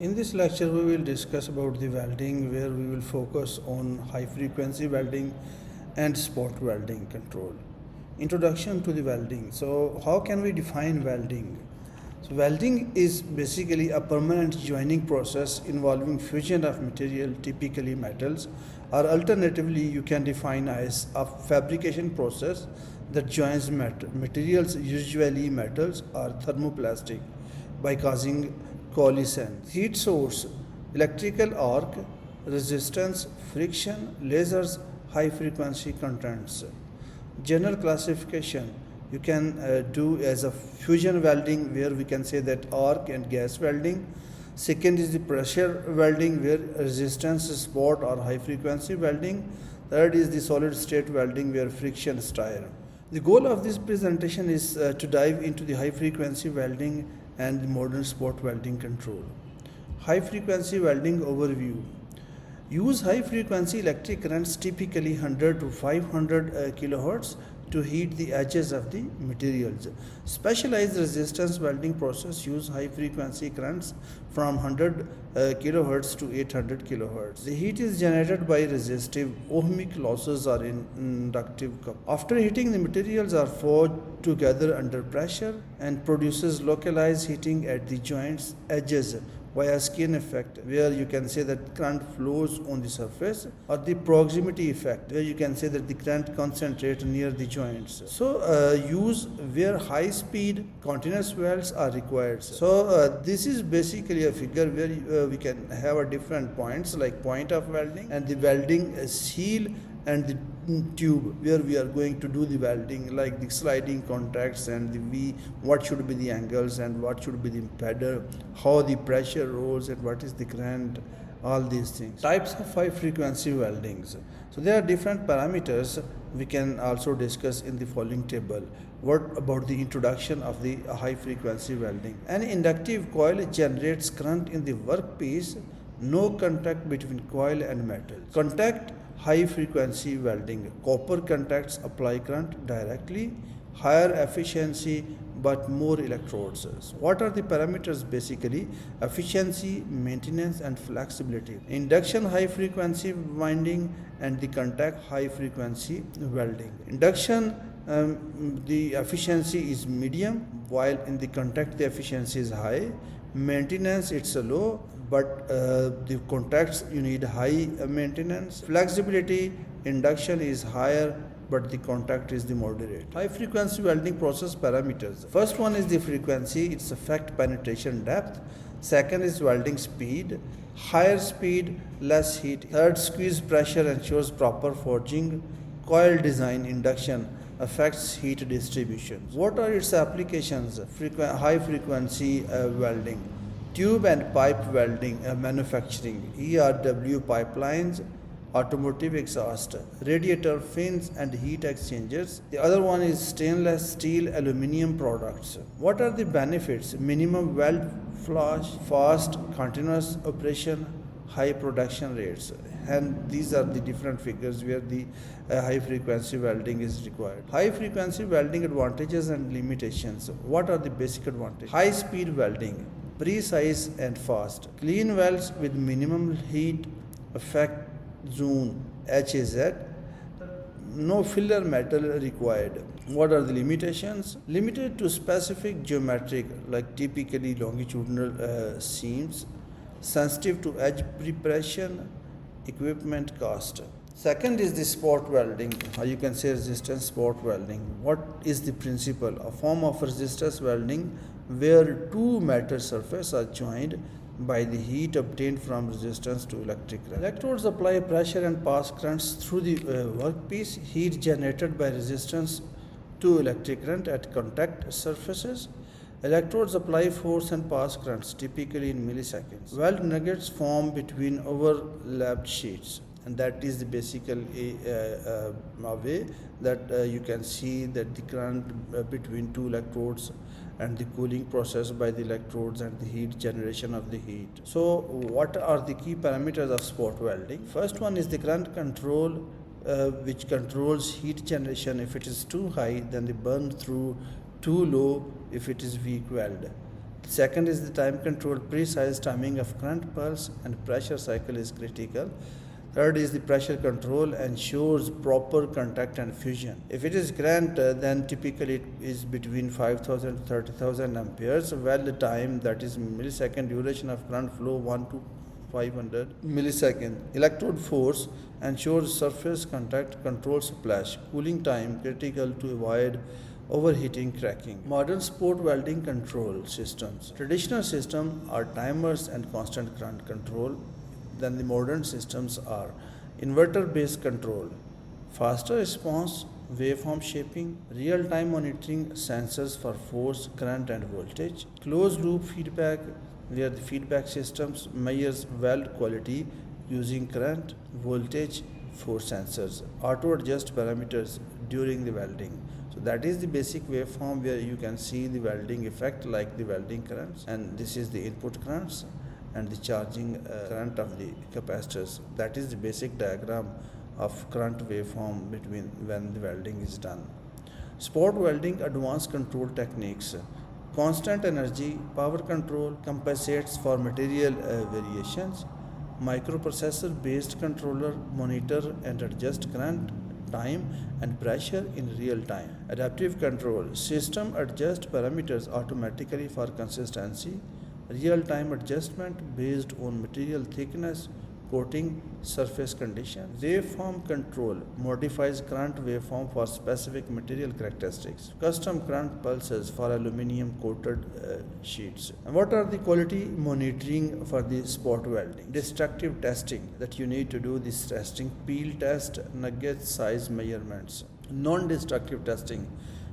In this lecture, we will discuss about the welding, where we will focus on high frequency welding and spot welding control. Introduction to the welding. So, how can we define welding? So, welding is basically a permanent joining process involving fusion of material, typically metals, or alternatively, you can define as a fabrication process that joins materials, usually metals or thermoplastic, by causing coalescence. Heat source, electrical arc, resistance, friction, lasers, high frequency contacts. General classification you can do as a fusion welding, where we can say that arc and gas welding. Second is the pressure welding, where resistance is spot or high frequency welding. Third is the solid state welding, where friction stir. The goal of this presentation is to dive into the high frequency welding and the modern spot welding control. High frequency welding overview. Use high frequency electric currents, typically 100 to 500 kilohertz, to heat the edges of the materials. Specialized resistance welding process use high frequency currents from 100 kilohertz to 800 kilohertz. The heat is generated by resistive ohmic losses or inductive coupling. After heating, the materials are forged together under pressure and produces localized heating at the joints edges via skin effect, where you can say that current flows on the surface, or the proximity effect, where you can say that the current concentrates near the joints. So use where high speed continuous welds are required. So this is basically a figure where we can have a different points, like point of welding and the welding seal and the tube where we are going to do the welding, like the sliding contacts and the V, what should be the angles and what should be the impeder, how the pressure rolls and what is the current, all these things. Types of high frequency weldings. So there are different parameters we can also discuss in the following table. What about the introduction of the high frequency welding? An inductive coil generates current in the workpiece, no contact between coil and metal. Contact high frequency welding. Copper contacts apply current directly, higher efficiency but more electrodes. What are the parameters basically? Efficiency, maintenance and flexibility. Induction high frequency winding and the contact high frequency welding. Induction, the efficiency is medium, while in the contact the efficiency is high. Maintenance, it's a low, but the contacts you need high maintenance. Flexibility, induction is higher, but the contact is the moderate. High frequency welding process parameters. First one is the frequency, its effect penetration depth. Second is welding speed, higher speed, less heat. Third, squeeze pressure ensures proper forging. Coil design, induction affects heat distribution. What are its applications? High frequency welding. Tube and pipe welding manufacturing, ERW pipelines, automotive exhaust, radiator fins and heat exchangers. The other one is stainless steel aluminum products. What are the benefits? Minimum weld flash, fast continuous operation, high production rates. And these are the different figures where the high frequency welding is required. High frequency welding advantages and limitations. What are the basic advantages? High speed welding, precise and fast. Clean welds with minimum heat effect zone, HAZ. No filler metal required. What are the limitations? Limited to specific geometric, like typically longitudinal seams. Sensitive to edge preparation, equipment cost. Second is the spot welding, or you can say resistance spot welding. What is the principle? A form of resistance welding where two metal surfaces are joined by the heat obtained from resistance to electric current. Electrodes apply pressure and pass currents through the workpiece. Heat generated by resistance to electric current at contact surfaces. Electrodes apply force and pass currents, typically in milliseconds. Weld nuggets form between overlapped sheets, and that is the basic way that you can see that the current between two electrodes and the cooling process by the electrodes and the heat generation of the heat. So what are the key parameters of spot welding? First one is the current control, which controls heat generation. If it is too high, then the burn through; too low if it is weak weld. Second is the time control. Precise timing of current pulse and pressure cycle is critical. Third is the pressure control, ensures proper contact and fusion. If it is current, then typically it is between 5000 to 30,000 amperes. Weld time, that is millisecond duration of current flow 1 to 500 millisecond. Electrode force ensures surface contact, controls splash. Cooling time critical to avoid overheating, cracking. Modern sport welding control systems. Traditional systems are timers and constant current control. Then the modern systems are inverter based control, faster response, waveform shaping, real time monitoring, sensors for force, current and voltage, closed loop feedback, where the feedback systems measures weld quality using current, voltage, force sensors, auto adjust parameters during the welding. So that is the basic waveform where you can see the welding effect like the welding currents, and this is the input currents and the charging current of the capacitors. That is the basic diagram of current waveform between when the welding is done. Spot welding advanced control techniques. Constant energy power control compensates for material variations. Microprocessor based controller monitor and adjust current, time and pressure in real time. Adaptive control system adjust parameters automatically for consistency. Real time adjustment based on material thickness, coating, surface conditions. Waveform control modifies current waveform for specific material characteristics. Custom current pulses for aluminum coated sheets. And what are the quality monitoring for the spot welding? Destructive testing, that you need to do this testing. Peel test, nugget size measurements. Non-destructive testing,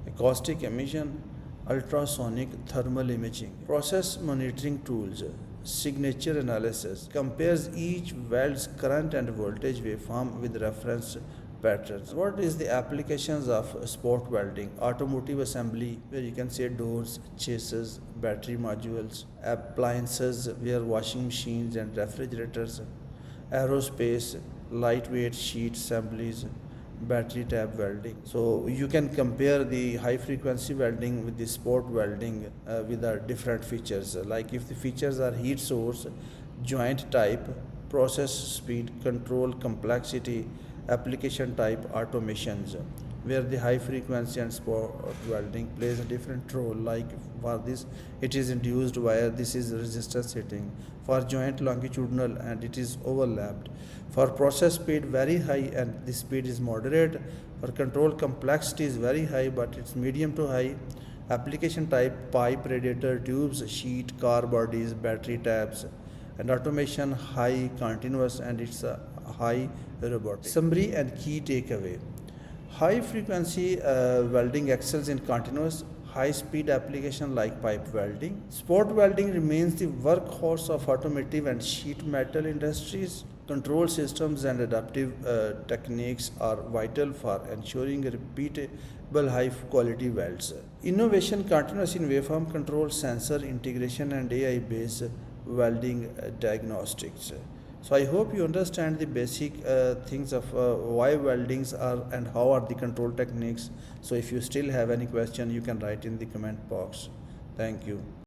acoustic emission, ultrasonic thermal imaging. Process monitoring tools. Signature analysis compares each weld's current and voltage waveform with reference patterns. What is the applications of spot welding? Automotive assembly, where you can say doors, chases, battery modules. Appliances, where washing machines and refrigerators. Aerospace, lightweight sheet assemblies. Battery tab welding. So you can compare the high frequency welding with the spot welding with the different features. Like if the features are heat source, joint type, process speed, control complexity, application type, automations, where the high frequency and spot welding plays a different role. Like for this it is induced wire, this is resistance setting. For joint longitudinal and it is overlapped. For process speed very high and the speed is moderate. For control complexity is very high but it's medium to high. Application type pipe, radiator, tubes, sheet, car bodies, battery tabs. And automation high continuous and it's a high robotic. Summary and key takeaway. High frequency welding excels in continuous high speed application like pipe welding. Spot welding remains the workhorse of automotive and sheet metal industries. Control systems and adaptive techniques are vital for ensuring repeatable high quality welds. Innovation continues in waveform control, sensor integration and AI based welding diagnostics. So I hope you understand the basic things of why weldings are and how are the control techniques. So if you still have any question, you can write in the comment box. Thank you.